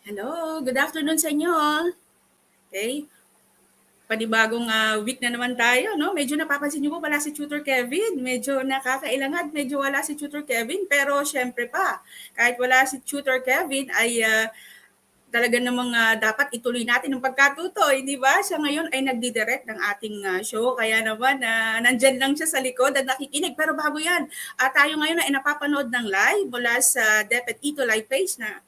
Hello, good afternoon sa inyo. Okay, panibagong week na naman tayo, no? Medyo napapansin niyo po wala si Tutor Kevin. Medyo nakakailangan, medyo wala si Tutor Kevin. Pero syempre pa, kahit wala si Tutor Kevin ay talaga namang dapat ituloy natin ang pagkatuto, hindi ba? Siya ngayon ay nagdidirect ng ating show, kaya naman nandyan lang siya sa likod at nakikinig. Pero bago yan, tayo ngayon ay napapanood ng live mula sa DepEd Ito Live page na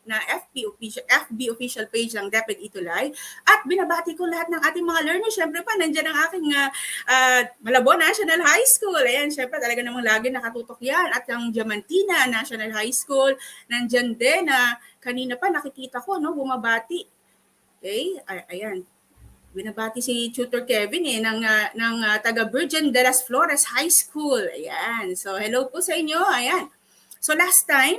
FB official page ng DepEd Ito Live. At binabati ko lahat ng ating mga learners. Siyempre pa, nandyan ang aking Malabon National High School. Ayan, siyempre talaga namang lagi nakatutok yan. At ang Diamantina National High School, nandyan din na kanina pa nakikita ko, no, bumabati. Okay? Ayan. Binabati si Tutor Kevin ng taga Virgin de las Flores High School. Ayan. So, hello po sa inyo. Ayan. So, last time,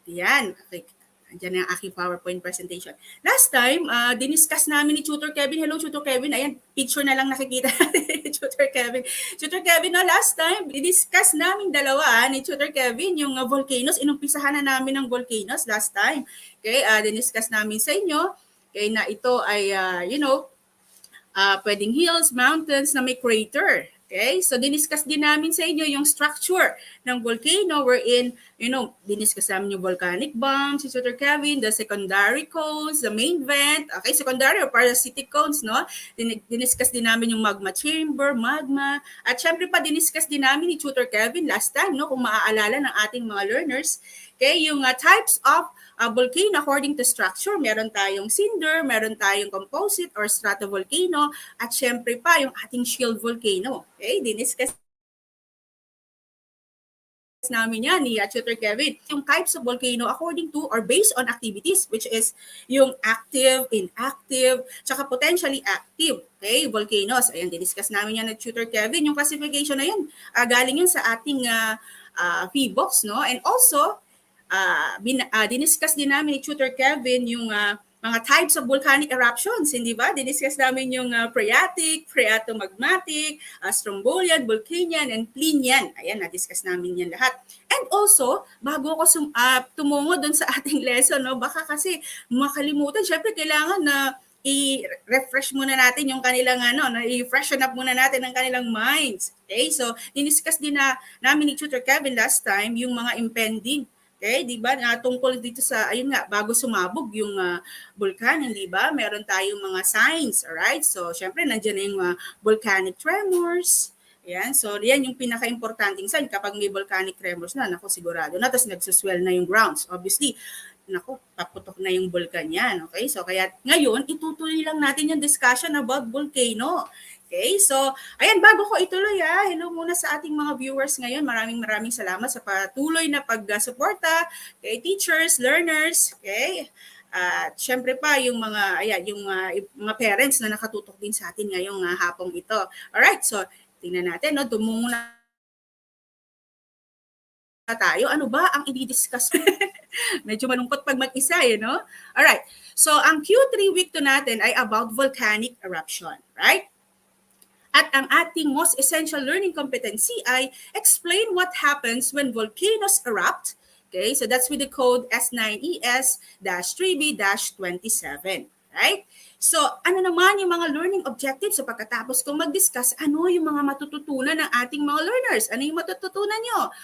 yan. Okay. Andiyan ang aking PowerPoint presentation. Last time, diniscuss namin ni Tutor Kevin. Hello, Tutor Kevin. Ayan, picture na lang nakikita natin ni Tutor Kevin. Tutor Kevin, no, last time, diniscuss namin dalawa ni Tutor Kevin yung volcanoes. Inumpisahan na namin ng volcanoes last time. Okay, diniscuss namin sa inyo. Okay, na ito ay, pwedeng hills, mountains na may crater. Okay? So, diniscuss din namin sa inyo yung structure ng volcano wherein, diniscuss namin yung volcanic bomb, si Tutor Kevin, the secondary cones, the main vent, okay, secondary or parasitic cones, no? Diniscuss din namin yung magma chamber, magma, at syempre pa diniscuss din namin ni Tutor Kevin last time, no? Kung maaalala ng ating mga learners, okay, yung types of volcano according to structure. Meron tayong cinder, meron tayong composite or stratovolcano, at syempre pa yung ating shield volcano. Okay, diniscuss namin yan ni Tutor Kevin. Yung types of volcano according to or based on activities, which is yung active, inactive, tsaka potentially active, okay, volcanoes. Ayan, diniscuss namin yan ni Tutor Kevin. Yung classification na yun, galing yun sa ating PBOX, no? And also, diniscuss din namin ni Tutor Kevin yung mga types of volcanic eruptions, hindi ba? Diniscuss namin yung phreatic, phreatomagmatic, strombolian, volcanian, and plinian. Ayan, na-discuss namin yan lahat. And also, bago ako tumungo dun sa ating lesson, no, baka kasi makalimutan, syempre kailangan na i-refresh muna natin yung kanilang i-freshen up muna natin ang kanilang minds. Okay? So, diniscuss din namin ni Tutor Kevin last time yung mga impending. Okay, di ba? Tungkol dito sa, ayun nga, bago sumabog yung vulkan, hindi ba? Meron tayong mga signs, alright? So, syempre, nandiyan na yung volcanic tremors. Ayan, so yan yung pinaka-importanting sign kapag may volcanic tremors na, naku, sigurado na, tapos nagsuswell na yung grounds. Obviously, naku, paputok na yung vulkan yan, okay? So, kaya ngayon, itutuloy lang natin yung discussion about volcano. Okay, so ayan, bago ko ituloy hello muna sa ating mga viewers ngayon. Maraming salamat sa patuloy na pag-suporta kay teachers, learners, okay? At syempre pa yung mga parents na nakatutok din sa atin ngayong hapong ito. Alright, so tingnan natin, no, tumungo na tayo. Ano ba ang i-discuss? Medyo malungkot pag mag-isa, no? Alright, so ang Q3 week to natin ay about volcanic eruption, right? At ang ating most essential learning competency ay explain what happens when volcanoes erupt. Okay, so that's with the code S9ES-3B-27. Right? So, ano naman yung mga learning objectives? So, pagkatapos kong mag-discuss, ano yung mga matututunan ng ating mga learners? Ano yung matututunan nyo?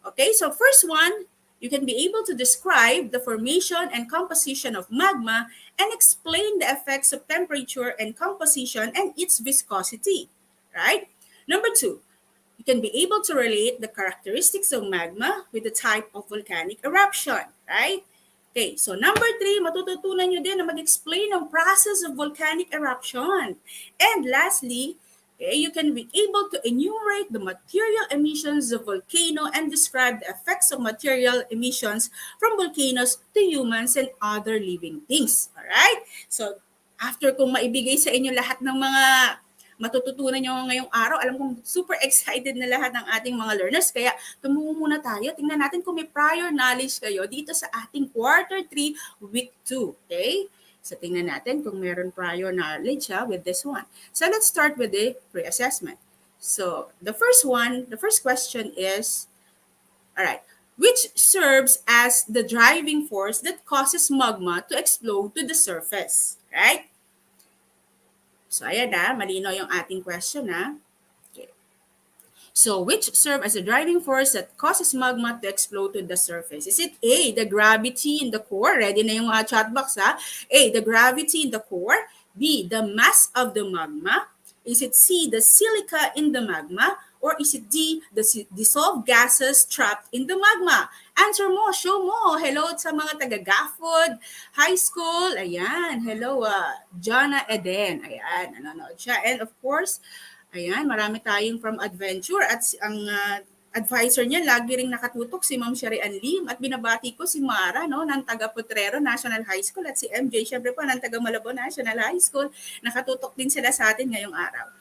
Okay, so first one, you can be able to describe the formation and composition of magma and explain the effects of temperature and composition and its viscosity. Right? Number 2, you can be able to relate the characteristics of magma with the type of volcanic eruption. Right? Okay, so number 3, matututunan nyo din na mag-explain ng process of volcanic eruption. And lastly, okay, you can be able to enumerate the material emissions of volcano and describe the effects of material emissions from volcanoes to humans and other living things. Alright? So, after kong maibigay sa inyo lahat ng mga matututunan nyo ngayong araw. Alam kong super excited na lahat ng ating mga learners. Kaya tumungo muna tayo. Tingnan natin kung may prior knowledge kayo dito sa ating quarter 3, week 2. Okay? So tingnan natin kung meron prior knowledge with this one. So let's start with the pre-assessment. So the first question is, all right, which serves as the driving force that causes magma to explode to the surface. Right? So, ayan na, malinaw yung ating question na. Okay. So, which serve as a driving force that causes magma to explode to the surface? Is it A, the gravity in the core? Ready na yung chat box, ha? A, the gravity in the core. B, the mass of the magma. Is it C, the silica in the magma? Or is it D, the dissolved gases trapped in the magma? Answer mo, show mo. Hello sa mga taga-Gafford High School. Ayan, hello, Jonna Eden. Ayan, nanonood siya. And of course, ayan, marami tayong from Adventure at ang advisor niya lagi ring nakatutok si Ma'am Sharian Lim at binabati ko si Mara no ng taga Potrero National High School at si MJ syempre po ng taga Malabo National High School. Nakatutok din sila sa atin ngayong araw.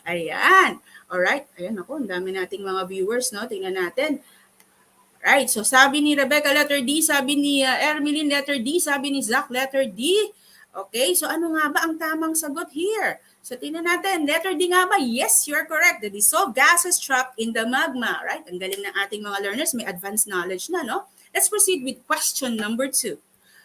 Ayan. Alright. Ayan ako, ang dami nating mga viewers, no? Tingnan natin. Right. So sabi ni Rebecca, letter D. Sabi ni Ermeline, letter D. Sabi ni Zach, letter D. Okay. So ano nga ba ang tamang sagot here? So tingnan natin. Letter D nga ba? Yes, you're correct. The dissolved gases trapped in the magma. Right. Ang galing ng ating mga learners. May advanced knowledge na, no? Let's proceed with question number 2.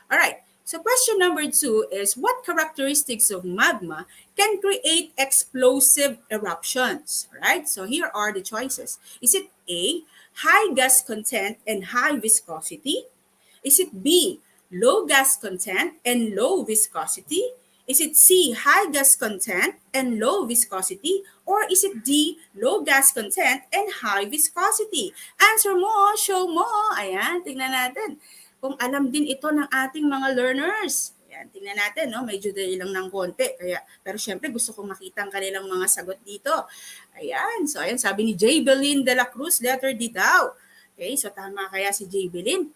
Alright. So question number 2 is, what characteristics of magma can create explosive eruptions? Right? So here are the choices. Is it A, high gas content and high viscosity? Is it B, low gas content and low viscosity? Is it C, high gas content and low viscosity? Or is it D, low gas content and high viscosity? Answer mo, show mo. Ayan, tingnan natin kung alam din ito ng ating mga learners. Ayan, tingnan natin, no? Medyo delay lang ng konti. Pero syempre, gusto kong makita ang kanilang mga sagot dito. Ayan, so ayan, sabi ni J. Belin de la Cruz, letter D daw. Okay, so tama kaya si J. Belin.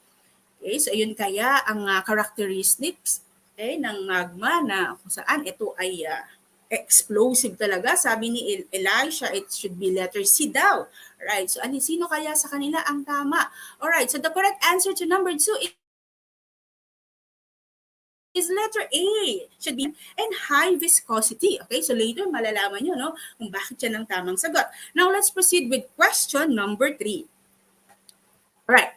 Okay, so ayun kaya ang characteristics ng magma na kung saan ito ay explosive talaga. Sabi ni Elisha, it should be letter C daw. Right, so sino kaya sa kanila ang tama? Alright, so the correct answer to number 2 is letter A. Should be and high viscosity. Okay, so later malalaman nyo, no, kung bakit yan ang tamang sagot. Now, let's proceed with question number 3. Alright,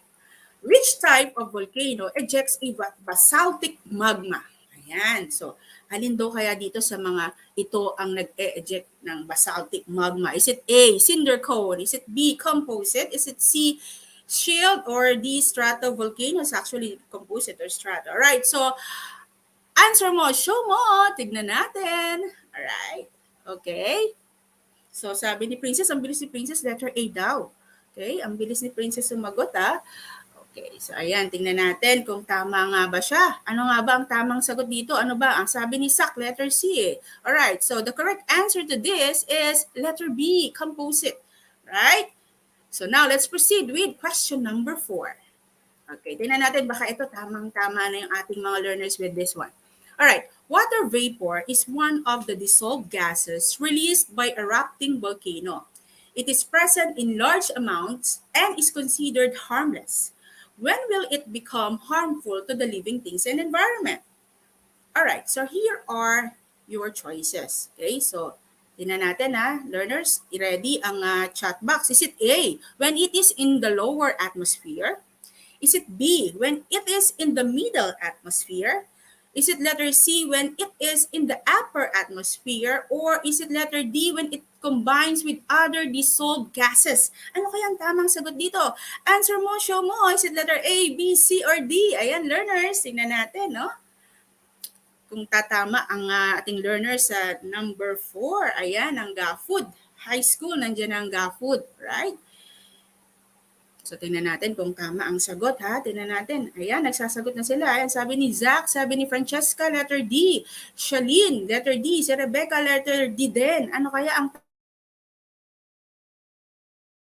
which type of volcano ejects a basaltic magma? Ayan, so alin daw kaya dito sa mga ito ang nag-eject ng basaltic magma? Is it A, cinder cone? Is it B, composite? Is it C, shield? Or D, stratovolcano? It's actually composite or strato. Alright, so answer mo, show mo. Tignan natin. Alright. Okay. So, sabi ni Princess, ang bilis ni Princess, letter A daw. Okay, ang bilis ni Princess sumagot, ha. Okay, so ayan, tingnan natin kung tama nga ba siya. Ano nga ba ang tamang sagot dito? Ano ba? Ang sabi ni Zach, letter C. Alright, so the correct answer to this is letter B, composite. Right? So now, let's proceed with question number 4. Okay, tingnan natin baka ito tamang-tama na yung ating mga learners with this one. Alright, water vapor is one of the dissolved gases released by erupting volcano. It is present in large amounts and is considered harmless. When will it become harmful to the living things and environment? Alright, so here are your choices. Okay, so tingnan natin learners, i-ready ang chat box. Is it A, when it is in the lower atmosphere? Is it B, when it is in the middle atmosphere? Is it letter C, when it is in the upper atmosphere? Or is it letter D, when it combines with other dissolved gases? Ano kaya ang tamang sagot dito? Answer mo, show mo. Is it letter A, B, C, or D? Ayan, learners, tingnan natin, no? Kung tatama ang ating learners sa number 4. Ayan, ang Gafford High School. Nandiyan ang Gafford, right? So, tingnan natin kung tama ang sagot, ha? Tingnan natin. Ayan, nagsasagot na sila. Ayan, sabi ni Zach, sabi ni Francesca, letter D. Shalene, letter D. Si Rebecca, letter D din. Ano kaya ang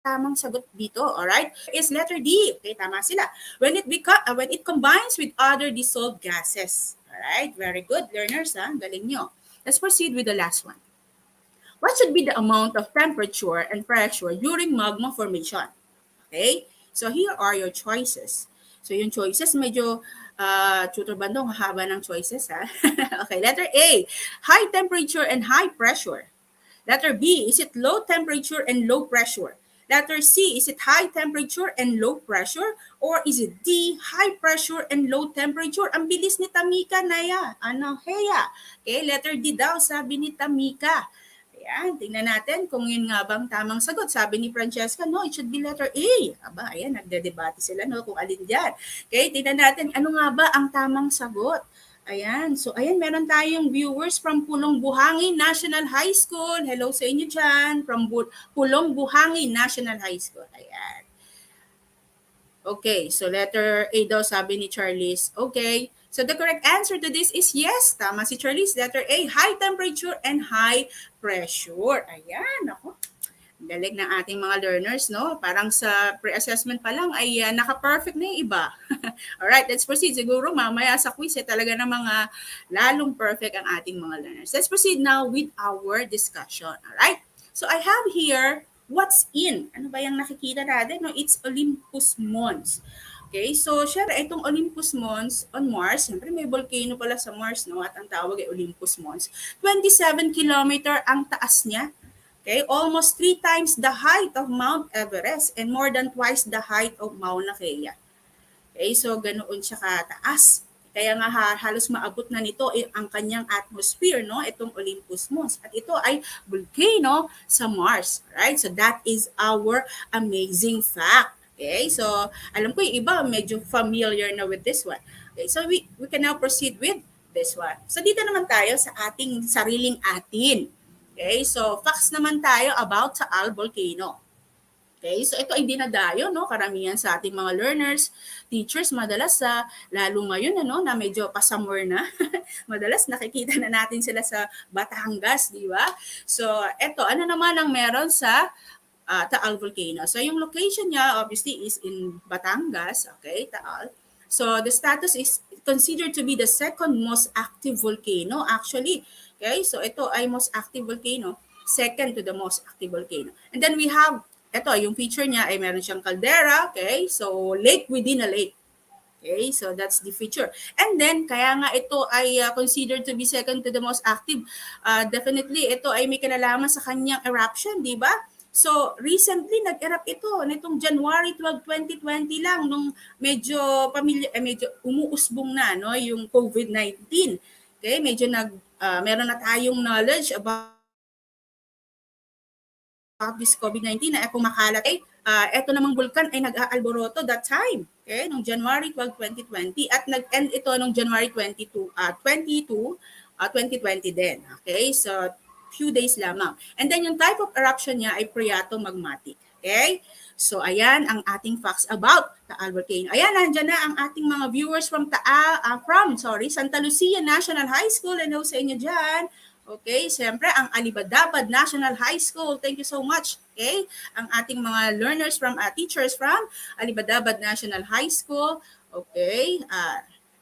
tamang sagot dito? Alright? Is letter D. Okay, tama sila. When it combines with other dissolved gases. Alright? Very good, learners, ha? Galing nyo. Let's proceed with the last one. What should be the amount of temperature and pressure during magma formation? Okay? So, here are your choices. So, yung choices, medyo tutor bandong haba ng choices, ha? Okay, letter A, high temperature and high pressure. Letter B, is it low temperature and low pressure? Letter C, is it high temperature and low pressure? Or is it D, high pressure and low temperature? Ang bilis ni Tamika na yan. Ano, Heya? Okay, letter D daw, sabi ni Tamika. Ayan, tingnan natin kung yun nga bang tamang sagot. Sabi ni Francesca, no, it should be letter A. Aba, ayan, nagdedebate sila, no, kung alin dyan. Okay, tingnan natin, ano nga ba ang tamang sagot? Ayan. So, ayan, meron tayong viewers from Pulong Buhangin National High School. Hello sa inyo dyan. From Pulong Buhangin National High School. Ayan. Okay. So, letter A daw sabi ni Charlize. Okay. So, the correct answer to this is yes. Tama si Charlize. Letter A, high temperature and high pressure. Ayan. Ako. Galing ng ating mga learners, no? Parang sa pre-assessment pa lang ay naka-perfect na yung iba. Alright, let's proceed. Siguro mamaya sa quiz talaga na mga lalong perfect ang ating mga learners. Let's proceed now with our discussion. Alright? So I have here what's in. Ano ba yung nakikita natin? No? It's Olympus Mons. Okay, so syempre itong Olympus Mons on Mars, syempre may volcano pala sa Mars, no? At ang tawag ay Olympus Mons. 27 kilometer ang taas niya. Okay, almost 3 times the height of Mount Everest and more than twice the height of Mauna Kea. Okay, so ganoon siya kataas. Kaya nga halos maabot na nito ang kanyang atmosphere, no? Itong Olympus Mons. At ito ay volcano sa Mars. Right? So that is our amazing fact. Okay, so alam ko yung iba medyo familiar na with this one. Okay, so we can now proceed with this one. So dito naman tayo sa ating sariling atin. Okay, so facts naman tayo about Taal Volcano. Okay, so ito ay dinadayo, no, karamihan sa ating mga learners, teachers, madalas sa, lalo ngayon, ano, na medyo pa-summer na, madalas nakikita na natin sila sa Batangas, di ba? So, ito, ano naman ang meron sa Taal Volcano? So, yung location niya, obviously, is in Batangas, okay, Taal. So, the status is considered to be the second most active volcano, actually. Okay, so ito ay most active volcano, second to the most active volcano. And then we have, ito, yung feature niya ay meron siyang caldera, okay? So, lake within a lake. Okay, so that's the feature. And then, kaya nga ito ay considered to be second to the most active. Definitely, ito ay may kinalaman sa kanyang eruption, di ba? So, recently, nag-erupt ito nitong January 12, 2020 lang, nung medyo umuusbong na, no, yung COVID-19. Okay, medyo meron na tayong knowledge about this COVID-19 na kumakalat. Ito namang bulkan ay nag-aalboroto that time. Okay, noong January 12, 2020 at nag-end ito noong January 2020 din. Okay, so few days lamang. And then yung type of eruption niya ay phreatomagmatic. Okay? So ayan ang ating facts about Taal Volcano. Ayan, nandiyan na ang ating mga viewers from Santa Lucia National High School. Hello sa inyo dyan. Okay, siyempre ang Alibadabad National High School. Thank you so much. Okay? Ang ating mga learners teachers from Alibadabad National High School. Okay?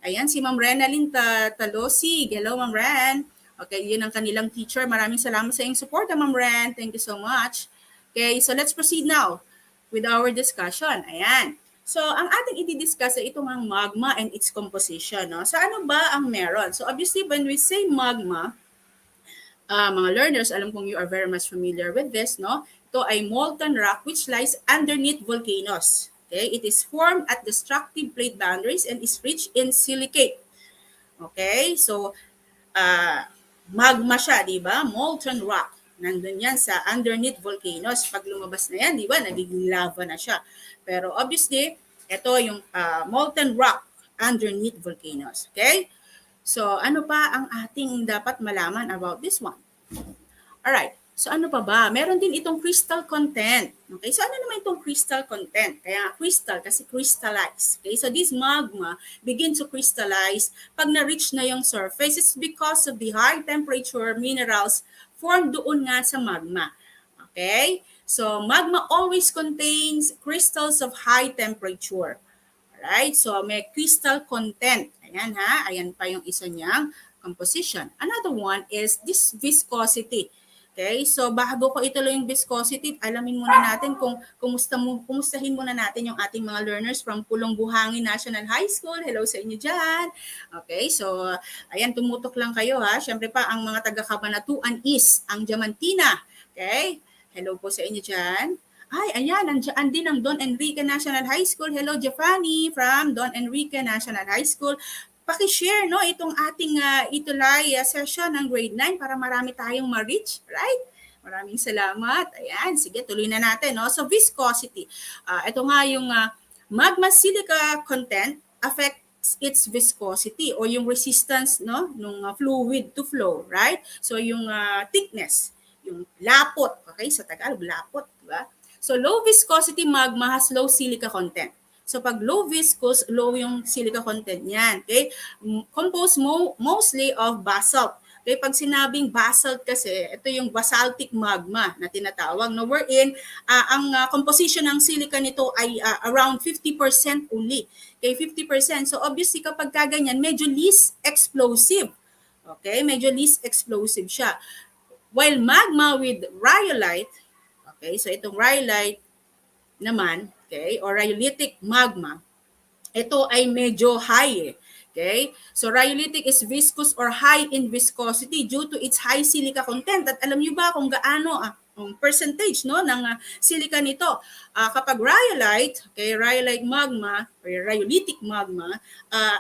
Ayan si Ma'am Renalyn Talosig. Hello, Ma'am Ren. Okay, yun ang kanilang teacher. Maraming salamat sa iyong support, Ma'am Ren. Thank you so much. Okay, so let's proceed now with our discussion. Ayan. So, ang ating i-discuss ay itong ang magma and its composition. No? So, ano ba ang meron? So, obviously, when we say magma, mga learners, alam kong you are very much familiar with this, no? Ito ay molten rock which lies underneath volcanoes. Okay, it is formed at destructive plate boundaries and is rich in silicate. Okay, so magma siya, di ba? Molten rock. Nandun yan sa underneath volcanoes. Pag lumabas na yan, di ba? Nagiging lava na siya. Pero obviously, ito yung molten rock underneath volcanoes. Okay? So, ano pa ang ating dapat malaman about this one? Alright. So, ano pa ba? Meron din itong crystal content. Okay? So, ano naman itong crystal content? Kaya crystal kasi crystallize. Okay? So, this magma begins to crystallize pag na-reach na yung surface. It's because of the high temperature minerals formed doon nga sa magma. Okay? So, magma always contains crystals of high temperature. Alright? So, may crystal content. Ayan ha. Ayan pa yung isa niyang composition. Another one is this viscosity. Okay, so bago ko ituloy yung viscosity, alamin muna natin kung kumustahin muna natin yung ating mga learners from Pulong Buhangin National High School. Hello sa inyo dyan. Okay, so ayan, tumutok lang kayo ha. Siyempre pa, ang mga taga-Kabanatuan is ang Diamantina. Okay, hello po sa inyo dyan. Ay, ayan, nandiyan din ang Don Enrique National High School. Hello, Giovanni from Don Enrique National High School. Paki-share no itong ating itulay session ng grade 9 para marami tayong ma-reach, right? Maraming salamat. Ayan, sige, tuloy na natin no. So viscosity. Ito nga yung magma silica content affects its viscosity or yung resistance no nung fluid to flow, right? So yung thickness, yung lapot, okay? Sa Tagalog, lapot, di ba? So low viscosity magma has low silica content. So pag low viscous, low yung silica content niyan. Okay? Composed mostly of basalt. Okay, pag sinabing basalt kasi, ito yung basaltic magma na tinatawag. No, wherein, ang composition ng silica nito ay around 50% only. Okay, 50%. So obviously kapag kaganyan, medyo least explosive. Okay, medyo least explosive siya. While magma with rhyolite, okay, so itong rhyolite naman, okay, or rhyolitic magma, ito ay medyo high eh. Okay? So rhyolitic is viscous or high in viscosity due to its high silica content. At alam niyo ba kung gaano ang percentage no ng silica nito? Kapag rhyolite, okay, rhyolite magma or rhyolitic magma,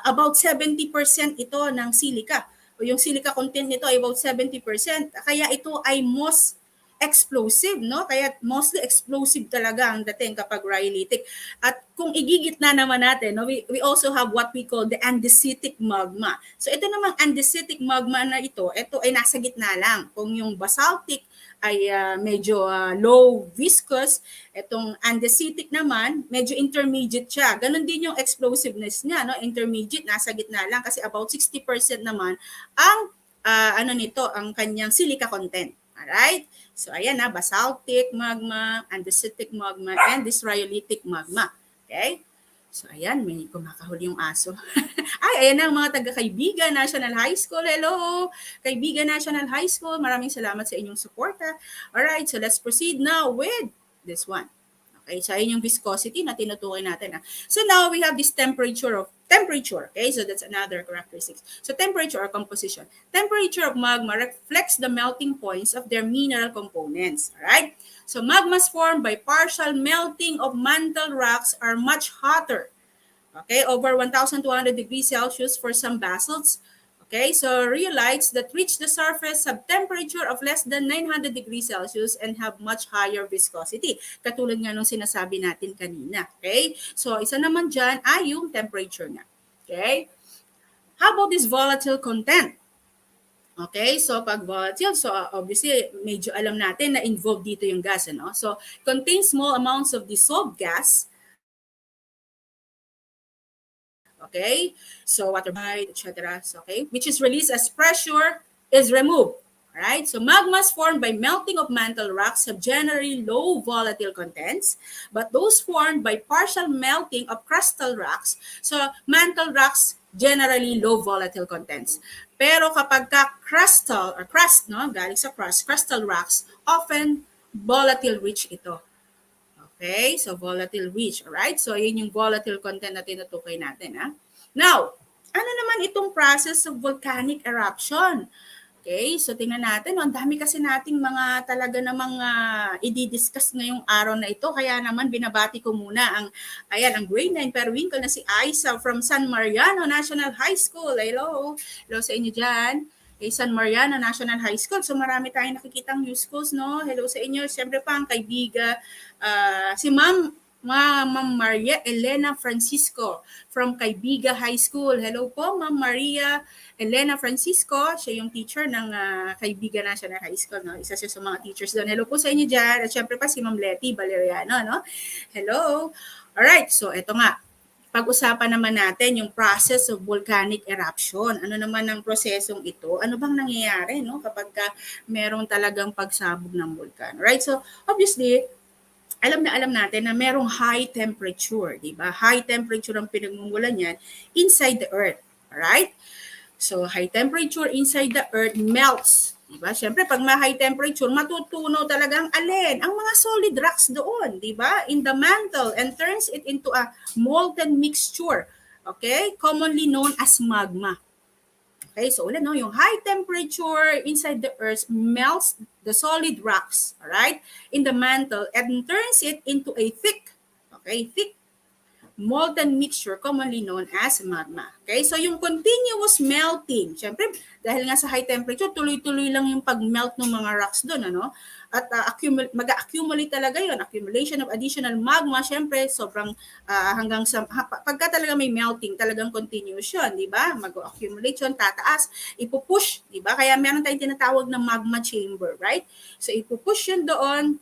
about 70% ito ng silica. O yung silica content nito ay about 70%. Kaya ito ay most explosive, no? Kaya mostly explosive talaga ang dating kapag rhyolitic. At kung igigit na naman natin, no, we also have what we call the andesitic magma. So ito namang andesitic magma na ito ay nasa gitna lang. Kung yung basaltic ay medyo low viscous, itong andesitic naman, medyo intermediate siya. Ganon din yung explosiveness niya, no? Intermediate, nasa gitna lang kasi about 60% naman ang ang kanyang silica content. Alright? So, ayan na, basaltic magma, andesitic magma, and this rhyolitic magma. Okay? So, ayan, may kumakahuli yung aso. Ay, ayan na ang mga taga-Kaibigan National High School. Hello! Kaibigan National High School, maraming salamat sa inyong suporta. Alright, so let's proceed now with this one. Okay, so ayun yung viscosity na tinutukoy natin. So now we have this temperature. Okay, so that's another characteristic. So temperature or composition. Temperature of magma reflects the melting points of their mineral components. All right. So magmas formed by partial melting of mantle rocks are much hotter. Okay, over 1,200 degrees Celsius for some basalts. Okay, so rhyolites that reach the surface have temperature of less than 900 degrees Celsius and have much higher viscosity. Katulad nga nung sinasabi natin kanina. Okay, so isa naman dyan ay yung temperature niya. Okay, how about this volatile content? Okay, so pag volatile, so obviously medyo alam natin na involved dito yung gas, ano? So contains small amounts of dissolved gas. Okay, so water bite, etc. So, okay, which is released as pressure is removed. Right? So magmas formed by melting of mantle rocks have generally low volatile contents, but those formed by partial melting of crustal rocks, so mantle rocks generally low volatile contents. Pero kapag ka crustal or crust, no, galing sa crust, crustal rocks, often volatile rich ito. Okay, so volatile rich, alright? So yun yung volatile content na tinutukoy natin. Now, ano naman itong process of volcanic eruption? Okay, so tingnan natin. Ang dami kasi nating mga talaga namang i-discuss ngayong araw na ito. Kaya naman binabati ko muna ang grade 9 periwinkle na si Aisa from San Mariano National High School. Hello. Hello sa inyo dyan. San Mariano National High School. So marami tayong nakikitang new schools, no? Hello sa inyo. Siyempre pa ang kaibiga, si Ma'am Maria Elena Francisco from Kaibiga High School. Hello po, Ma'am Maria Elena Francisco. Siya yung teacher ng Kaibiga National High School. No? Isa siya sa mga teachers doon. Hello po sa inyo dyan. At syempre pa si Ma'am Letty Valeriano. No? Hello. Alright, so eto nga. Pag-usapan naman natin yung process of volcanic eruption. Ano naman ang prosesong ito? Ano bang nangyayari no, kapag merong talagang pagsabog ng vulkan? Right? So, obviously, alam natin na merong high temperature, di ba? High temperature ang pinagmumulan niyan inside the earth. Alright? So, high temperature inside the earth melts. Diba? Siyempre, pag ma-high temperature, matutunaw talaga ang alin? Ang mga solid rocks doon, diba? In the mantle and turns it into a molten mixture. Okay? Commonly known as magma. Okay, so ulit, no, yung high temperature inside the earth melts the solid rocks, all right, in the mantle and turns it into a thick molten mixture commonly known as magma. Okay, so yung continuous melting, syempre dahil nga sa high temperature, tuloy-tuloy lang yung pag-melt ng mga rocks doon, ano? At mag-accumulate talaga yon, accumulation of additional magma, syempre sobrang hanggang sa pagka talaga may melting, talagang continuous yun, di ba? Mag-accumulate yun, tataas, ipupush, di ba? Kaya meron tayong tinatawag na magma chamber, right? So ipupush yun doon,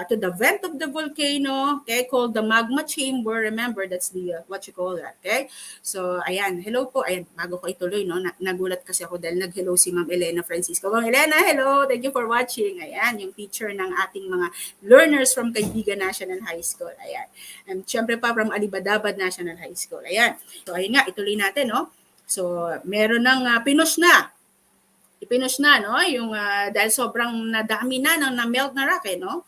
to the vent of the volcano, okay, called the magma chamber. Remember, that's the, what you call that, okay? So, ayan, hello po. Ayan, bago ko ituloy, no, nagulat kasi ako dahil nag-hello si Ma'am Elena Francisco. Ma'am Elena, hello, thank you for watching. Ayan, yung teacher ng ating mga learners from Kaibigan National High School. Ayan. And syempre pa from Alibadabad National High School. Ayan. So, ayun nga, ituloy natin, no? So, meron ng pinush na. Ipinush na, no? Yung, dahil sobrang nadami na ng na-melt na rock, no?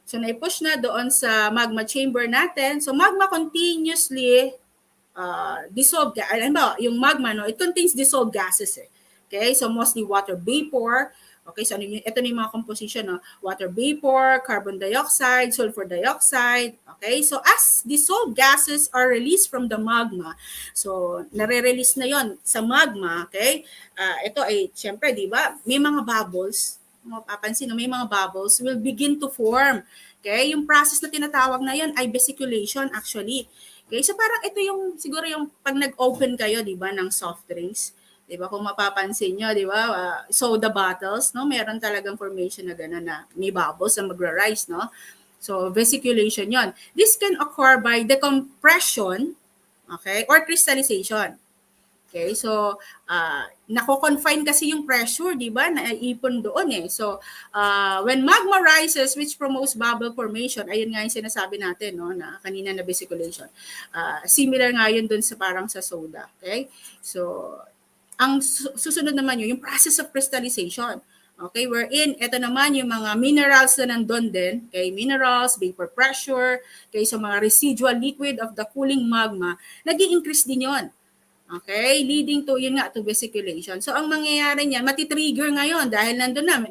So, na-push na doon sa magma chamber natin. So, magma continuously dissolved. Alam ba, yung magma, no, it contains dissolved gases. Okay, so mostly water vapor. Okay, so ito na yung mga composition, no? Water vapor, carbon dioxide, sulfur dioxide. Okay, so as dissolved gases are released from the magma, so nare-release na yon sa magma, okay? Ito ay, syempre, di ba, may mga bubbles, mapapansin, no, may mga bubbles will begin to form. Okay, yung process na tinatawag na yon ay vesiculation actually. Okay, so parang ito yung, siguro yung pag nag-open kayo, di ba, ng soft drinks, di ba, kung mapapansin nyo, di ba, soda bottles, no, meron talagang formation na gano'n na may bubbles na magra-rise, no? So, vesiculation yon. This can occur by decompression, okay, or crystallization. Okay, so nako-confine kasi yung pressure, di ba, na ipon doon eh. So, when magma rises, which promotes bubble formation, ayun nga yung sinasabi natin, no, na kanina na vesiculation. Similar nga yun doon sa parang sa soda. Okay, so ang susunod naman yun, yung process of crystallization. Okay, wherein, ito naman yung mga minerals na nandun din. Okay, minerals, vapor pressure, okay, so mga residual liquid of the cooling magma, nag-i-increase din yon. Okay, leading to, yun nga, to vesiculation. So, ang mangyayari niyan, matitrigger ngayon dahil nandun na,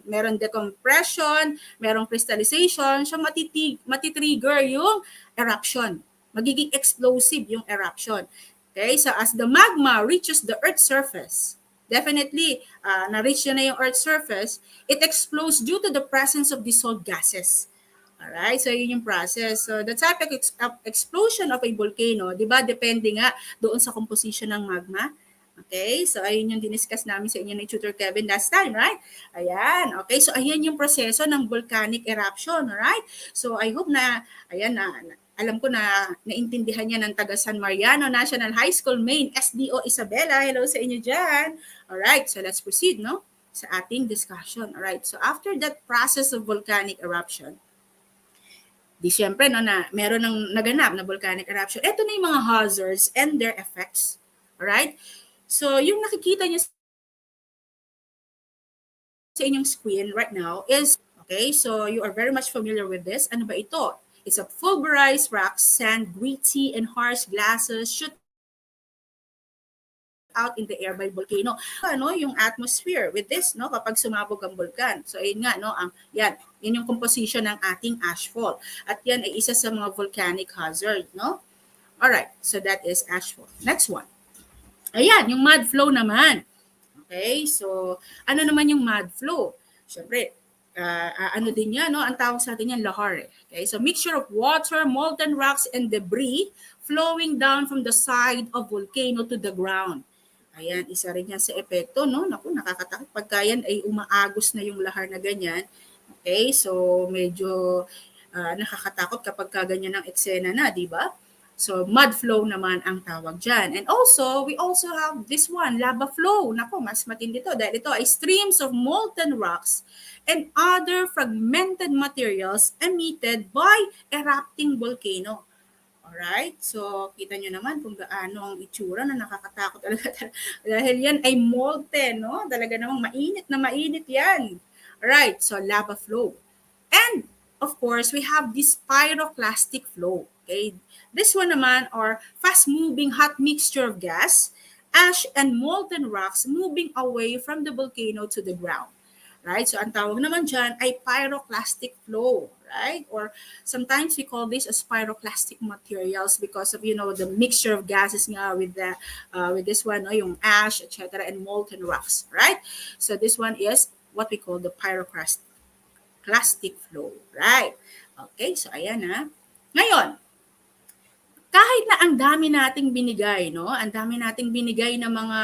meron decompression, merong crystallization, so matitrigger yung eruption. Magiging explosive yung eruption. Okay, so as the magma reaches the Earth's surface, definitely, na-reach na yung Earth's surface, it explodes due to the presence of dissolved gases. Alright, so yun yung process. So the type of explosion of a volcano, di ba, depende nga doon sa composition ng magma. Okay, so ayun yung diniscuss namin sa inyo ni Tutor Kevin last time, right? Ayan, okay, so ayan yung proseso ng volcanic eruption, alright? So I hope na, ayan na, alam ko na naintindihan niya ng taga San Mariano National High School, Maine, SDO Isabela. Hello sa inyo dyan. Alright, so let's proceed, no? Sa ating discussion. Alright, so after that process of volcanic eruption, di syempre, no, na meron ng naganap na volcanic eruption. Ito na yung mga hazards and their effects. Alright? So, yung nakikita niyo sa inyong screen right now is, okay, so you are very much familiar with this. Ano ba ito? It's a pulverized rock, sand, gritty, and harsh glasses shoot out in the air by volcano. Ano yung atmosphere with this, no, kapag sumabog ang bulkan. So ayun nga, no, yan yung composition ng ating ashfall. At yan ay isa sa mga volcanic hazard, no? All right, so that is ashfall. Next one. Ayan, yung mud flow naman. Okay, so ano naman yung mud flow? Syempre, ano din yan, no? Ang tawag sa atin yan, lahar. Okay, so mixture of water, molten rocks, and debris flowing down from the side of volcano to the ground. Ayan, isa rin yan sa epekto, no? Naku, nakakatakot pagka yan ay umaagos na yung lahar na ganyan. Okay, so medyo nakakatakot kapag ganyan ang eksena na, di ba? So, mud flow naman ang tawag dyan. And also, we also have this one, lava flow. Naku, mas matindi to dahil ito ay streams of molten rocks and other fragmented materials emitted by erupting volcano. Alright? So, kita nyo naman kung gaano ang itsura na nakakatakot talaga. Dahil yan ay molten, no? Talaga namang mainit yan. Alright, so lava flow. And, of course, we have this pyroclastic flow. Okay? This one naman, or fast-moving hot mixture of gas ash and molten rocks moving away from the volcano to the ground. Right? So ang tawag naman dyan ay pyroclastic flow, right? Or sometimes we call this as pyroclastic materials because of, the mixture of gases nga with this one, no, yung ash, etc., and molten rocks, right? So this one is what we call the pyroclastic flow, right? Okay, so ayan na. Ngayon, kahit na ang dami nating binigay, no? Ang dami nating binigay ng mga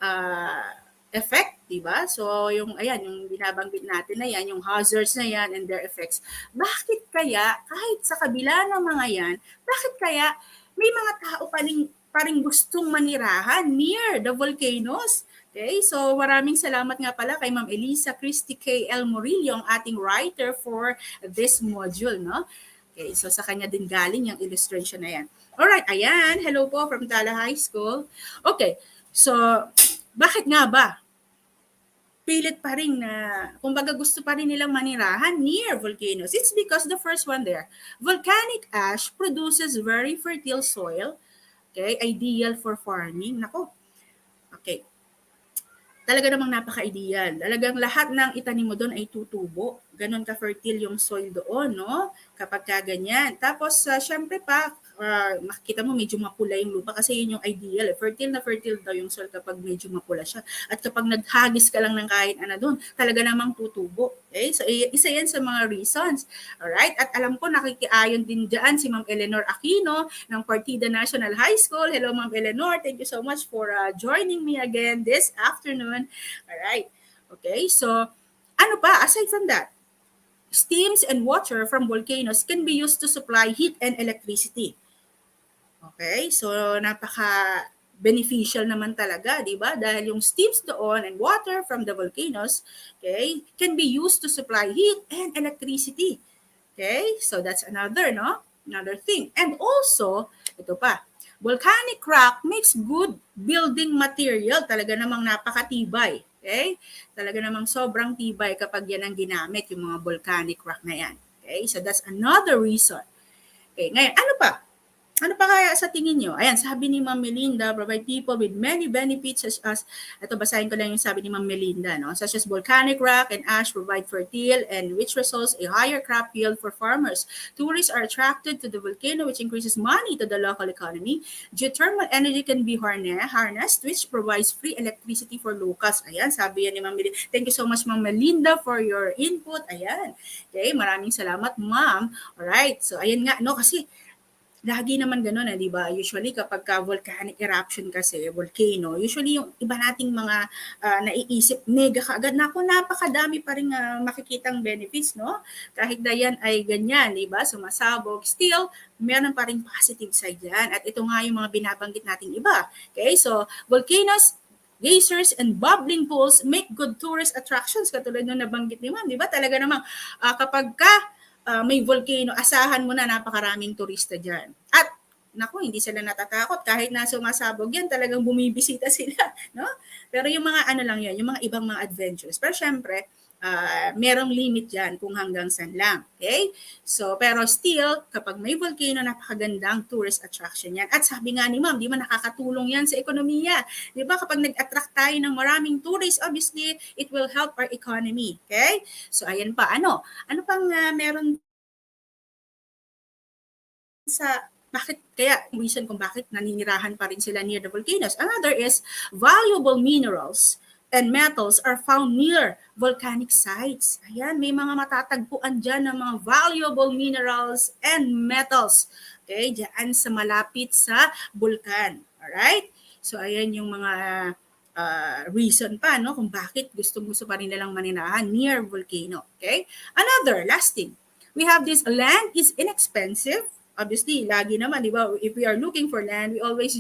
uh, effect, 'di ba? So yung ayan, yung binabanggit natin na yan, yung hazards na yan and their effects. Bakit kaya kahit sa kabila ng mga yan, bakit kaya may mga tao pa rin gustong manirahan near the volcanoes? Okay, so maraming salamat nga pala kay Ma'am Elisa Christy K. L. Murillo, ang ating writer for this module, no? Okay, so sa kanya din galing yung illustration na yan. Alright, ayan. Hello po from Tala High School. Okay, so bakit nga ba? Pilit pa rin na, kumbaga gusto pa rin nilang manirahan near volcanoes. It's because the first one there, volcanic ash produces very fertile soil, okay, ideal for farming. Nako, okay. Talaga namang napaka-ideal. Talagang lahat ng itanim mo doon ay tutubo. Ganon ka-fertile yung soil doon, no? Kapag kaganyan. Tapos, syempre pa, makikita mo medyo mapula yung lupa kasi yun yung ideal. Fertile na fertile daw yung soil kapag medyo mapula siya. At kapag naghagis ka lang ng kahit ano doon, talaga namang tutubo. Okay? So, isa yan sa mga reasons. Alright? At alam ko, nakikiayon din dyan si Ma'am Eleanor Aquino ng Partida National High School. Hello, Ma'am Eleanor. Thank you so much for joining me again this afternoon. Alright. Okay, so ano pa aside from that? Steams and water from volcanoes can be used to supply heat and electricity. Okay, so napaka beneficial naman talaga, di ba? Dahil yung steams doon and water from the volcanoes, okay, can be used to supply heat and electricity. Okay, so that's another, no? Another thing. And also, ito pa, volcanic rock makes good building material. Talaga namang napakatibay. Okay? Talaga namang sobrang tibay kapag yan ang ginamit, yung mga volcanic rock na yan. Okay? So that's another reason. Okay, ngayon, ano pa? Ano pa kaya sa tingin nyo? Ayan, sabi ni Ma'am Melinda, provide people with many benefits such as, ito basahin ko lang yung sabi ni Ma'am Melinda, no? Such as volcanic rock and ash provide fertile and which results a higher crop yield for farmers. Tourists are attracted to the volcano which increases money to the local economy. Geothermal energy can be harnessed which provides free electricity for locals. Ayan, sabi yan ni Ma'am Melinda. Thank you so much Ma'am Melinda for your input. Ayan. Okay, maraming salamat Ma'am. Alright, so ayan nga, no, kasi lagi naman gano'n, di ba? Usually kapag volcanic eruption kasi, volcano, usually yung iba nating mga naiisip, mega kaagad. Naku, napakadami pa rin makikitang benefits, no? Kahit na yan ay ganyan, di ba? Sumasabog. Still, meron pa rin positive side yan. At ito nga yung mga binabanggit nating iba. Okay, so volcanoes, geysers, and bubbling pools make good tourist attractions. Katulad nung nabanggit ni Ma'am, di ba? Talaga namang kapag may volcano, asahan mo na napakaraming turista dyan. At naku, hindi sila natatakot kahit na sumasabog yan, talagang bumibisita sila, no? Pero yung mga ano lang yan, yung mga ibang mga adventures. Pero syempre, merong limit dyan kung hanggang saan lang. Okay? So, pero still, kapag may volcano, napakagandang tourist attraction yan. At sabi nga ni Ma'am, di ba nakakatulong yan sa ekonomiya? Di ba kapag nag-attract tayo ng maraming tourists, obviously, it will help our economy. Okay? So, ayan pa. Ano pang meron sa bakit kaya reason kung bakit naninirahan pa rin sila near the volcanoes. Another is valuable minerals and metals are found near volcanic sites. Ayan, may mga matatagpuan dyan ng mga valuable minerals and metals. Okay, dyan sa malapit sa bulkan. Alright? So, ayan yung mga reason pa, no, kung bakit gusto pa rin nilang manirahan near volcano. Okay? Another, last thing. We have this land is inexpensive. Obviously, lagi naman, di ba? If we are looking for land, we always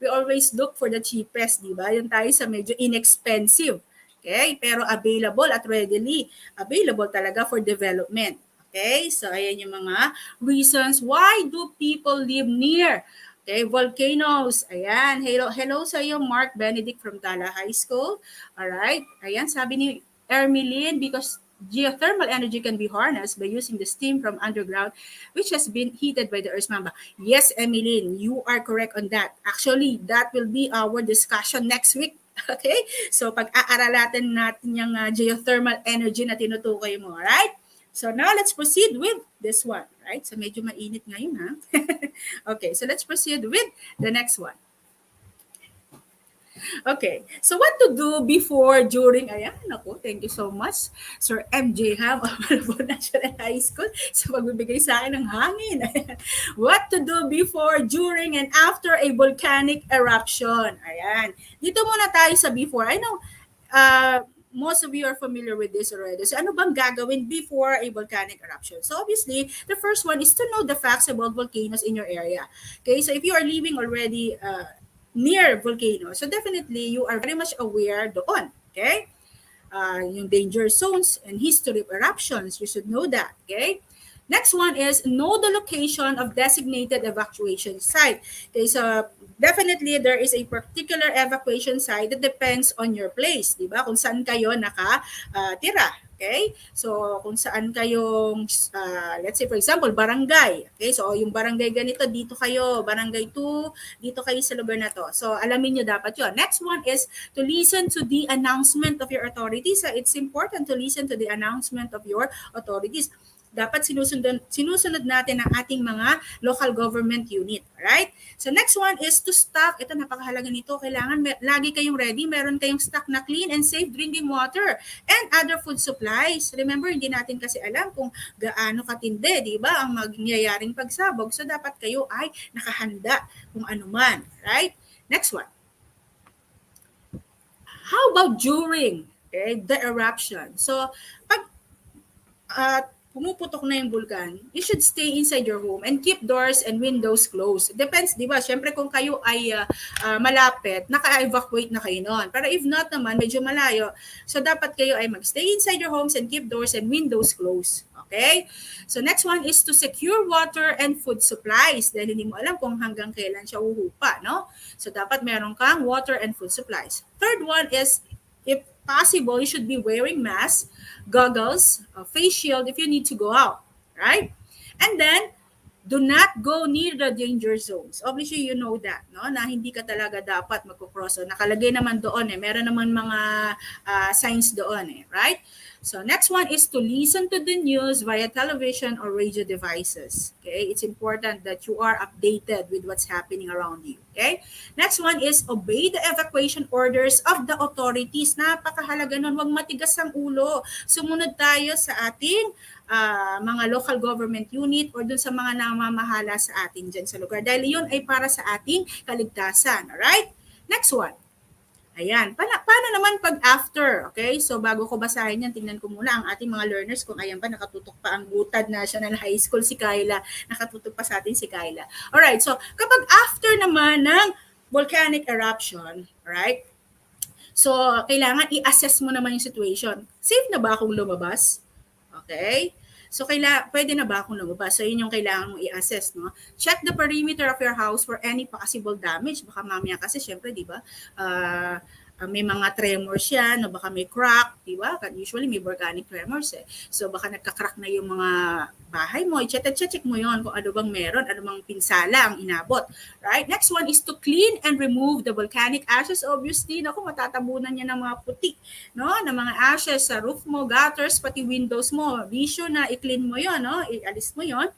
we always look for the cheapest, di ba? Yun tayo sa medyo inexpensive. Okay? Pero available at readily available talaga for development. Okay? So, ayan yung mga reasons why do people live near volcanoes. Ayan. Hello sa iyo, Mark Benedict from Tala High School. Alright. Ayan, sabi ni Ermeline, because Geothermal energy can be harnessed by using the steam from underground, which has been heated by the Earth's magma. Yes, Emeline, you are correct on that. Actually, that will be our discussion next week. Okay? So, pag-aaralatin natin yung geothermal energy na tinutukoy mo. Alright? So, now let's proceed with this one. Right? So, medyo mainit ngayon, ha? Okay, so let's proceed with the next one. Okay. So what to do before, during, ayan, ako, thank you so much, Sir MJ Ham of Malabon National High School sa pagbibigay sa akin ng hangin. What to do before, during, and after a volcanic eruption. Ayan. Dito muna tayo sa before. I know, most of you are familiar with this already. So ano bang gagawin before a volcanic eruption? So obviously, the first one is to know the facts about volcanoes in your area. Okay, so if you are living already near volcano. So definitely, you are very much aware doon. Okay? Yung danger zones and history of eruptions. You should know that. Okay? Next one is know the location of designated evacuation site. Okay, so definitely there is a particular evacuation site that depends on your place, di ba? Kung saan kayo nakatira. Okay? So, kung saan kayong, let's say for example, barangay. Okay? So, yung barangay ganito, dito kayo. Barangay 2, dito kayo sa lugar na to. So, alamin nyo dapat yun. Next one is to listen to the announcement of your authorities. It's important to listen to the announcement of your authorities. Dapat sinusunod natin ang ating mga local government unit. Alright? So next one is to stock. Ito, napakahalaga nito. Kailangan lagi kayong ready. Meron kayong stock na clean and safe drinking water and other food supplies. Remember, hindi natin kasi alam kung gaano katindi, di ba, ang magyayaring pagsabog. So dapat kayo ay nakahanda kung ano man. Right? Next one. How about during the eruption? So, pag pumuputok na yung vulkan, you should stay inside your home and keep doors and windows closed. Depends, di ba? Siyempre kung kayo ay malapit, naka-evacuate na kayo noon. Pero if not naman, medyo malayo, so dapat kayo ay mag-stay inside your homes and keep doors and windows closed. Okay? So next one is to secure water and food supplies dahil hindi mo alam kung hanggang kailan siya uhupa, no? So dapat meron kang water and food supplies. Third one is, if possible, you should be wearing masks, goggles, face shield if you need to go out, right? And then, do not go near the danger zones. Obviously, you know that, no? Na hindi ka talaga dapat magkukross. So, nakalagay naman doon meron naman mga signs doon right? So next one is to listen to the news via television or radio devices. Okay, it's important that you are updated with what's happening around you. Okay, next one is obey the evacuation orders of the authorities. Napakahalaga nun, huwag matigas ang ulo. Sumunod tayo sa ating mga local government unit or dun sa mga namamahala sa atin dyan sa lugar. Dahil yun ay para sa ating kaligtasan. Alright? Next one. Ayan. Paano naman pag after? Okay? So, bago ko basahin yan, tingnan ko muna ang ating mga learners kung ayan pa, nakatutok pa ang Butad National High School si Kyla. Nakatutok pa sa atin si Kyla. Alright. So, kapag after naman ng volcanic eruption, right? So, kailangan i-assess mo naman yung situation. Safe na ba akong lumabas? Okay? So, pwede na ba akong lumabas? So, yun yung kailangan mong i-assess, no? Check the perimeter of your house for any possible damage. Baka mamaya kasi, syempre, di ba, may mga tremors yan, o baka may crack, di ba? Usually, may volcanic tremors So, baka nagka-crack na yung mga bahay mo. I-check mo yon kung ano bang meron, ano bang pinsala ang inabot. Right? Next one is to clean and remove the volcanic ashes. Obviously, naku, matatabunan niya ng mga puti, no? Ng mga ashes sa roof mo, gutters, pati windows mo. Be sure na i-clean mo yon, no? I-alis mo yon.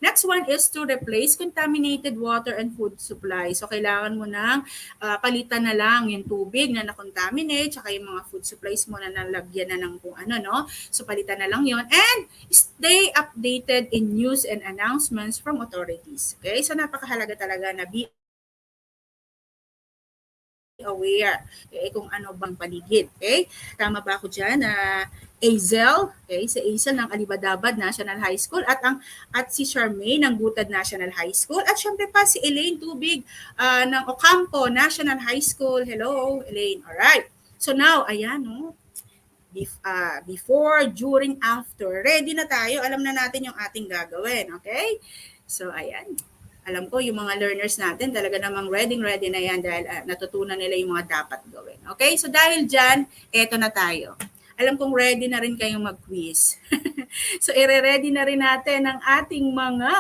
Next one is to replace contaminated water and food supply. So, kailangan mo nang palitan na lang yung tubig na na-contaminate, tsaka yung mga food supplies mo na nalagyan na ng kung ano, no? So, palitan na lang yon. And stay updated in news and announcements from authorities. Okay? So, napakahalaga talaga na be aware kung ano bang paligid. Okay? Tama ba ako dyan? Azel, si Azel ng Alibadabad National High School at si Charmaine ng Butad National High School at syempre pa si Elaine Tubig ng Ocampo National High School. Hello, Elaine. Alright. So now, ayan, no? Before, during, after. Ready na tayo. Alam na natin yung ating gagawin. Okay? So, ayan. Alam ko, yung mga learners natin, talaga namang ready na yan dahil natutunan nila yung mga dapat gawin. Okay? So, dahil dyan, eto na tayo. Alam kong ready na rin kayong mag-quiz. So, ire-ready na rin natin ang ating mga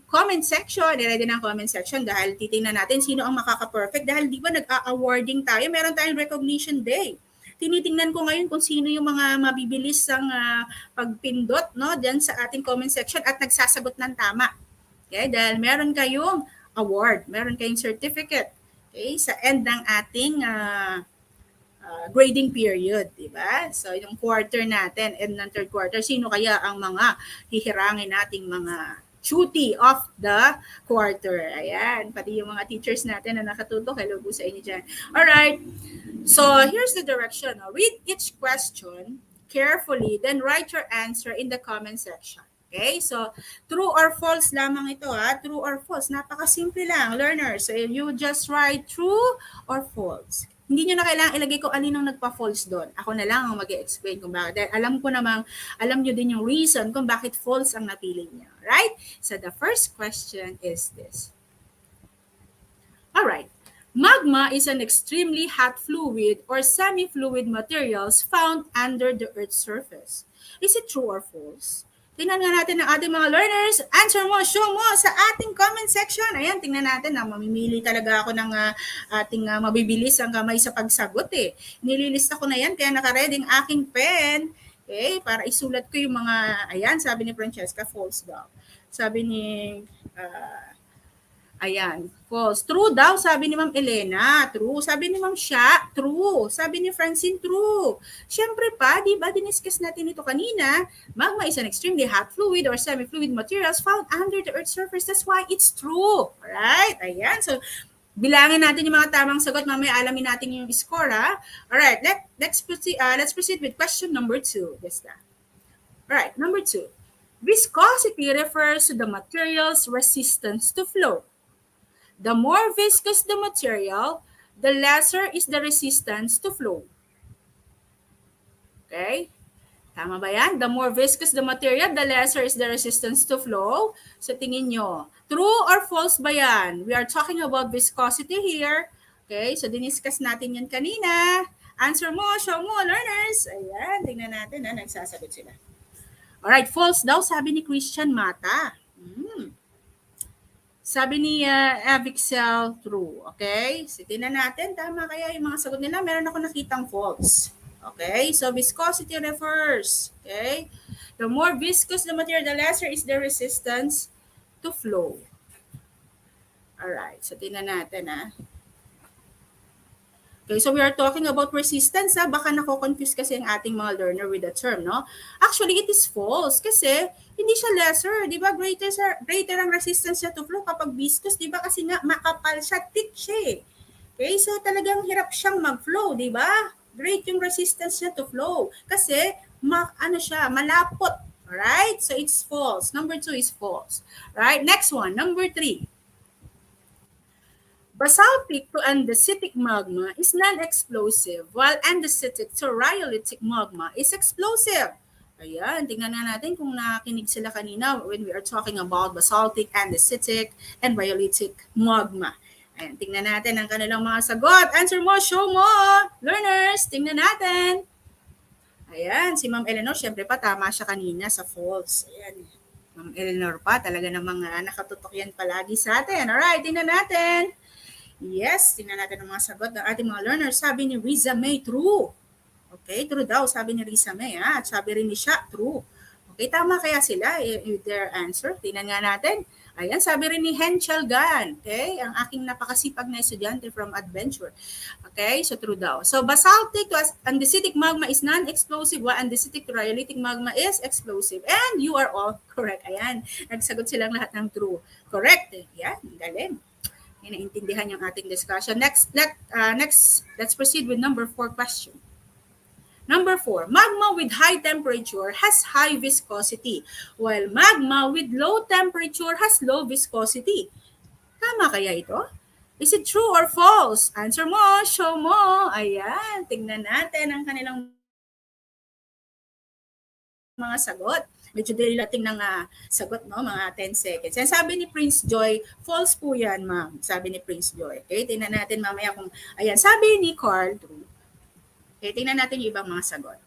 comment section. I-ready na ang comment section dahil titingnan natin sino ang makaka-perfect. Dahil di ba nag-awarding tayo, meron tayong recognition day. Tinitingnan ko ngayon kung sino yung mga mabibilis ang pagpindot no, dyan sa ating comment section at nagsasagot ng tama. Okay? Dahil meron kayong award, meron kayong certificate. Okay? Sa end ng ating grading period, di ba? So, yung quarter natin, end ng third quarter, sino kaya ang mga hihirangin nating mga cutie of the quarter? Ayan, pati yung mga teachers natin na nakatutok, hello po sa inyo dyan. Alright, so here's the direction. Read each question carefully, then write your answer in the comment section. Okay, so true or false lamang ito ha. True or false. Napakasimple lang, learners. So you just write true or false. Hindi nyo na kailangan ilagay kung alinong nagpa-false doon. Ako na lang ang mag-explain kung bakit. Dahil alam ko namang, alam nyo din yung reason kung bakit false ang napili nyo. Right? So the first question is this. Alright. Magma is an extremely hot fluid or semi-fluid materials found under the Earth's surface. Is it true or false? Tingnan nga natin ang ating mga learners. Answer mo, show mo sa ating comment section. Ayan, tingnan natin. Mamimili talaga ako ng ating mabibilis ang kamay sa pagsagot eh. Nililista ko na yan, kaya nakaready ang aking pen. Okay, para isulat ko yung mga, ayan, sabi ni Francesca, false daw. Sabi ni, ayan, false. True daw, sabi ni Ma'am Elena. True. Sabi ni Ma'am Sha, true. Sabi ni Francine, true. Siyempre pa, di ba, diniscuss natin ito kanina. Magma is an extremely hot fluid or semi-fluid materials found under the Earth's surface. That's why it's true. Alright, ayan. So, bilangin natin yung mga tamang sagot. Mamaya alamin natin yung score, ha? Alright, let's proceed with question number 2. Yes, na. Alright, number 2. Viscosity refers to the material's resistance to flow. The more viscous the material, the lesser is the resistance to flow. Okay? Tama ba yan? The more viscous the material, the lesser is the resistance to flow. So tingin nyo, true or false ba yan? We are talking about viscosity here. Okay? So diniscuss natin yan kanina. Answer mo, show mo, learners. Ayan, tingnan natin na nagsasagot sila. Alright, false daw, sabi ni Christian Mata. Sabi ni Avixel, true. Okay? So, tingnan natin. Tama kaya yung mga sagot nila? Meron ako nakitang false. Okay? So, viscosity refers. Okay? The more viscous the material, the lesser is the resistance to flow. Alright. So, tingnan natin Okay, so we are talking about resistance. Baka nako-confuse kasi ang ating mga learner with the term, no? Actually, it is false kasi hindi siya lesser, di ba? Greater ang resistance niya to flow kapag viscous, di ba? Kasi nga makapal siya, thick siya. Okay, so talagang hirap siyang mag-flow, di ba? Great yung resistance niya to flow kasi malapot. Alright? So it's false. Number 2 is false. Right? Next one, number 3. Basaltic to andesitic magma is non-explosive, while andesitic to rhyolitic magma is explosive. Ayan, tingnan na natin kung nakinig sila kanina when we are talking about basaltic, andesitic, and rhyolitic magma. Ayan, tingnan natin ang kanilang mga sagot. Answer mo, show mo! Learners, tingnan natin. Ayan, si Ma'am Eleanor, syempre pa, tama siya kanina sa false. Ayan, Ma'am Eleanor pa, talaga namang nakatutok yan palagi sa atin. Alright, tingnan natin. Yes, tingnan natin ang mga sagot ng ating mga learners. Sabi ni Riza May, true. Okay, true daw, sabi ni Riza May. At sabi rin ni Sha, true. Okay, tama kaya sila with their answer? Tingnan nga natin. Ayan, sabi rin ni Henchel Gan. Okay, ang aking napakasipag na estudyante from Adventure. Okay, so true daw. So basaltic to andesitic magma is non-explosive, while andesitic to rhyolitic magma is explosive. And you are all correct. Ayan, nagsagot silang lahat ng true. Correct. Yan, galing. Inaintindihan yung ating discussion. Next, let's proceed with number 4 question. Number 4, magma with high temperature has high viscosity, while magma with low temperature has low viscosity. Tama kaya ito? Is it true or false? Answer mo, show mo. Ayan, tingnan natin ang kanilang mga sagot. Medyo dilating ng sagot, no? Mga 10 seconds. Yan sabi ni Prince Joy, false po yan, ma'am. Sabi ni Prince Joy. Okay, tingnan natin mamaya kung, ayan, sabi ni Carl, true. Okay, tingnan natin yung ibang mga sagot.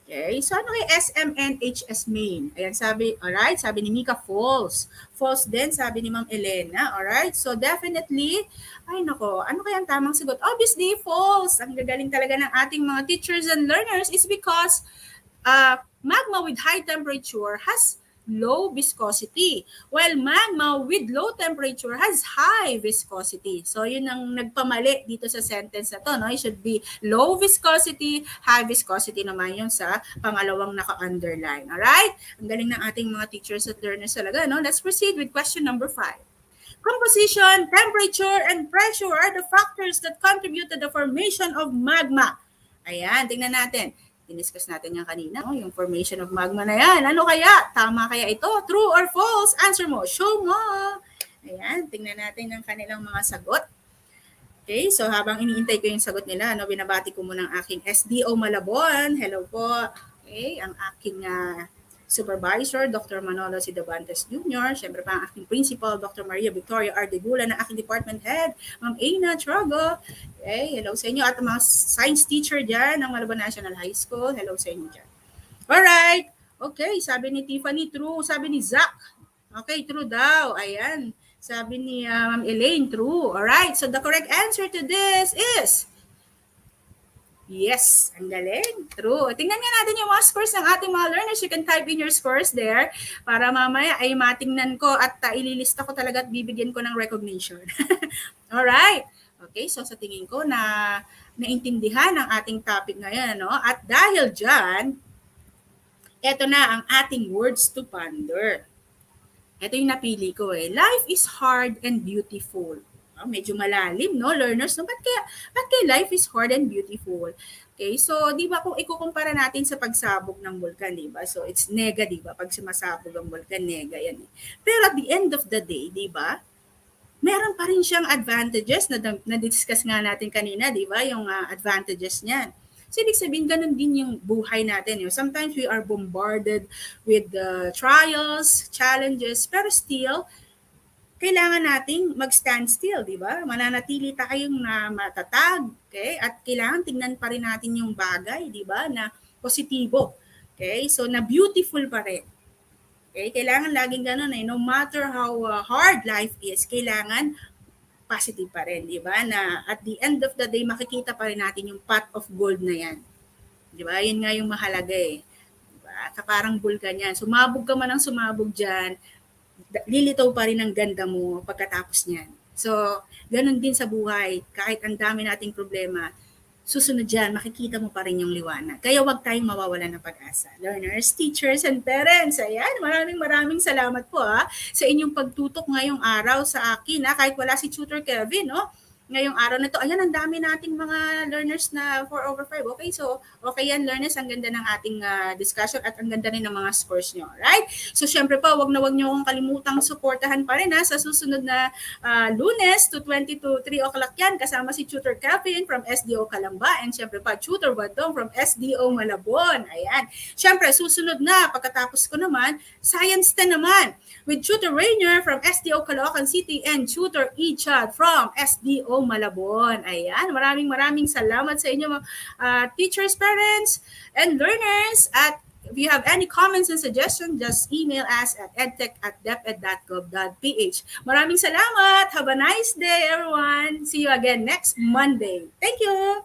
Okay, so ano kay SMNHS main? Ayan, sabi, alright, sabi ni Mika, false. False din, sabi ni Ma'am Elena, alright? So definitely, ay nako, ano kaya ang tamang sagot? Obviously, false. Ang gagaling talaga ng ating mga teachers and learners is because magma with high temperature has low viscosity, while magma with low temperature has high viscosity. So, yun ang nagpamali dito sa sentence na to. No? It should be low viscosity, high viscosity naman yun sa pangalawang naka-underline. Alright? Ang galing ng ating mga teachers at learners talaga. No? Let's proceed with question number 5. Composition, temperature, and pressure are the factors that contribute to the formation of magma. Ayan, tingnan natin. Diniscuss natin yan kanina, no? Yung formation of magma na yan. Ano kaya? Tama kaya ito? True or false? Answer mo. Show mo. Ayan, tingnan natin ang kanilang mga sagot. Okay, so habang iniintay ko yung sagot nila, no, binabati ko muna ang aking SDO Malabon. Hello po. Okay, ang aking supervisor, Dr. Manolo Sidabantes Jr., siyempre pa ang aking principal, Dr. Maria Victoria Ardegula, na aking department head, Ma'am Aina Trago. Okay, hello sa inyo. At mga science teacher dyan ng Malabon National High School, hello sa inyo dyan. Alright, okay, sabi ni Tiffany, true. Sabi ni Zach, okay, true daw. Ayan, sabi ni Ma'am Elaine, true. Alright, so the correct answer to this is yes, ang galing. True. Tingnan nga natin yung mga scores ng ating mga learners. You can type in your scores there para mamaya ay matingnan ko at ililista ko talaga at bibigyan ko ng recognition. Alright. Okay, so sa tingin ko na naintindihan ang ating topic ngayon. No? At dahil dyan, eto na ang ating words to ponder. Ito yung napili ko eh. Life is hard and beautiful. Medyo malalim, no, learners? No? Ba't kaya life is hard and beautiful? Okay, so di ba kung ikukumpara natin sa pagsabog ng bulkan, di ba? So it's nega, di ba? Pag sumasabog ang bulkan, nega yan. Pero at the end of the day, di ba? Meron pa rin siyang advantages na discuss nga natin kanina, di ba? Yung advantages niyan. So, ibig sabihin, ganun din yung buhay natin. Sometimes we are bombarded with trials, challenges, pero still, kailangan nating mag-stand still, di ba? Mananatili tayong na matatag, okay? At kailangan tingnan pa rin natin yung bagay, di ba? Na positibo, okay? So, na beautiful pa rin. Okay? Kailangan laging ganun eh. No matter how hard life is, kailangan positive pa rin, di ba? Na at the end of the day, makikita pa rin natin yung pot of gold na yan. Di ba? Yun nga yung mahalaga eh. Diba? Parang bulkan yan. Sumabog ka man ang sumabog dyan, lilitaw pa rin ang ganda mo pagkatapos niyan. So, ganun din sa buhay. Kahit ang dami nating problema, susunod dyan, makikita mo pa rin yung liwanag. Kaya huwag tayong mawawalan ng pag-asa. Learners, teachers, and parents. Ayan, maraming salamat po sa inyong pagtutok ngayong araw sa akin. Kahit wala si Tutor Kevin, no? Ngayong araw na to, ayan, ang dami nating mga learners na 4/5. Okay, so okay yan, learners, ang ganda ng ating discussion at ang ganda rin ng mga scores nyo. Right? So, syempre po, wag nyo akong kalimutang suportahan pa rin sa susunod na Lunes to 20 to 3 o'clock yan, kasama si Tutor Kevin from SDO Calamba and syempre pa, Tutor Badong from SDO Malabon. Ayan. Syempre, susunod na, pagkatapos ko naman, Science 10 naman with Tutor Rainier from SDO Caloocan City and Tutor Ichad from SDO Malabon. Ayan, maraming salamat sa inyo teachers, parents, and learners. At if you have any comments and suggestions, just email us at edtech@deped.gov.ph. Maraming salamat. Have a nice day, everyone. See you again next Monday. Thank you.